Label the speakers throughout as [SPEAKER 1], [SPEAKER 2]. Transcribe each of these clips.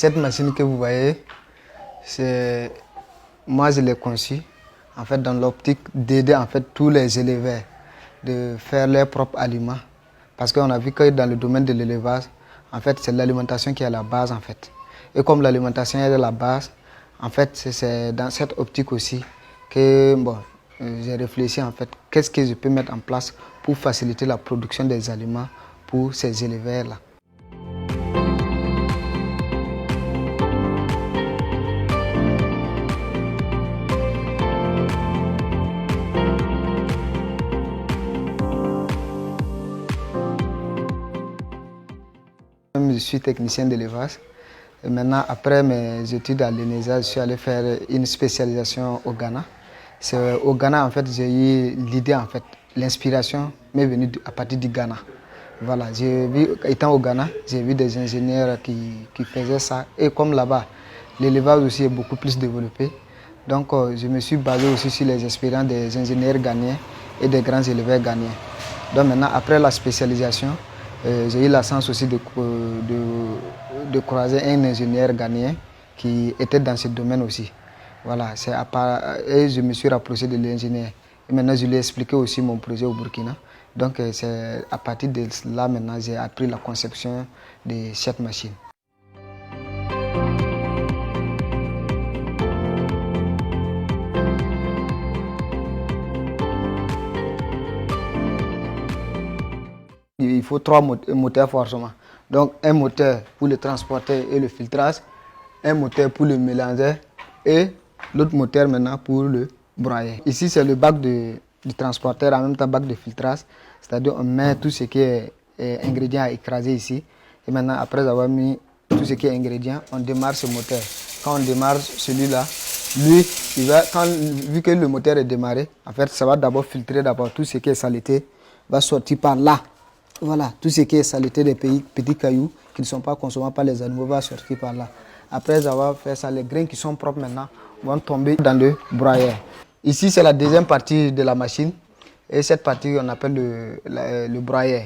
[SPEAKER 1] Cette machine que vous voyez, moi je l'ai conçue en fait, dans l'optique d'aider en fait, tous les éleveurs de faire leurs propres aliments. Parce qu'on a vu que dans le domaine de l'élevage, en fait, c'est l'alimentation qui est à la base. En fait. Et comme l'alimentation est à la base, en fait, c'est dans cette optique aussi que j'ai réfléchi en fait, qu'est-ce que je peux mettre en place pour faciliter la production des aliments pour ces éleveurs-là. Je suis technicien d'élevage. Et maintenant, après mes études à l'ENESA, je suis allé faire une spécialisation au Ghana. C'est au Ghana, en fait, j'ai eu l'idée, en fait, l'inspiration m'est venue à partir du Ghana. Voilà, étant au Ghana, j'ai vu des ingénieurs qui faisaient ça. Et comme là-bas, l'élevage aussi est beaucoup plus développé. Donc, je me suis basé aussi sur les expériences des ingénieurs ghanéens et des grands éleveurs ghanéens. Donc maintenant, après la spécialisation, j'ai eu la chance aussi de croiser un ingénieur ghanéen qui était dans ce domaine aussi. Voilà, et je me suis rapproché de l'ingénieur. Et maintenant, je lui ai expliqué aussi mon projet au Burkina. Donc, c'est à partir de là, maintenant, j'ai appris la conception de cette machine. Il faut 3 moteurs forcément. Donc un moteur pour le transporteur et le filtrage, un moteur pour le mélangeur et l'autre moteur maintenant pour le broyer. Ici c'est le bac du transporteur en même temps bac de filtrage, c'est-à-dire on met tout ce qui est ingrédient à écraser ici et maintenant après avoir mis tout ce qui est ingrédient, on démarre ce moteur. Quand on démarre celui-là, lui, vu que le moteur est démarré, en fait ça va d'abord filtrer tout ce qui est saleté, va sortir par là. Voilà, tout ce qui est saleté des petits cailloux qui ne sont pas consommés par les animaux va sortir par là. Après avoir fait ça, les grains qui sont propres maintenant vont tomber dans le broyeur. Ici, c'est la deuxième partie de la machine. Et cette partie, on appelle le broyeur.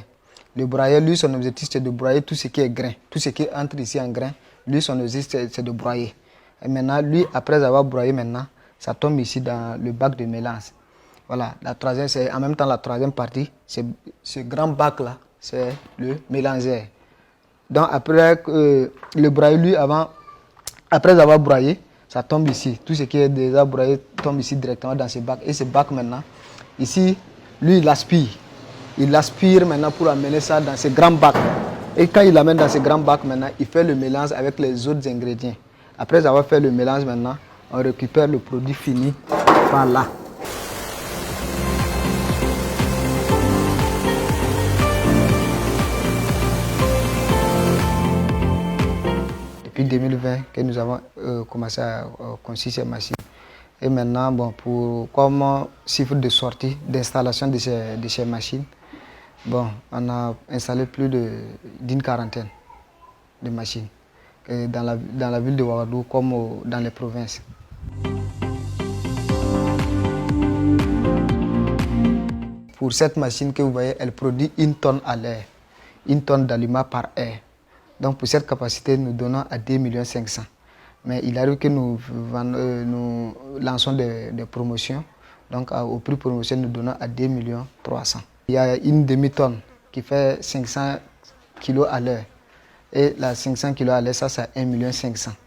[SPEAKER 1] Le broyeur, lui, son objectif, c'est de broyer tout ce qui est grain. Tout ce qui entre ici en grain, lui, son objectif, c'est de broyer. Et maintenant, lui, après avoir broyé maintenant, ça tombe ici dans le bac de mélange. Voilà, la troisième, c'est en même temps la troisième partie, c'est ce grand bac-là, c'est le mélangeur. Donc après le broyer, lui, après avoir broyé, ça tombe ici. Tout ce qui est déjà broyé tombe ici directement dans ce bac. Et ce bac maintenant, ici, lui, il aspire. Il aspire maintenant pour amener ça dans ce grand bac. Et quand il l'amène dans ce grand bac maintenant, il fait le mélange avec les autres ingrédients. Après avoir fait le mélange maintenant, on récupère le produit fini par là. Depuis 2020 que nous avons commencé à construire ces machines. Et maintenant, comme chiffre de sortie, d'installation de ces machines, on a installé plus d'une quarantaine de machines dans la ville de Ouagadougou comme dans les provinces. Pour cette machine que vous voyez, elle produit 1 tonne à l'heure, 1 tonne d'aliments par heure. Donc pour cette capacité, nous donnons à 2 500 000. Mais il arrive que nous lançons des promotions. Donc au prix promotion, nous donnons à 2 300 000. Il y a une demi-tonne qui fait 500 kg à l'heure. Et la 500 kg à l'heure, ça c'est 1 500 000.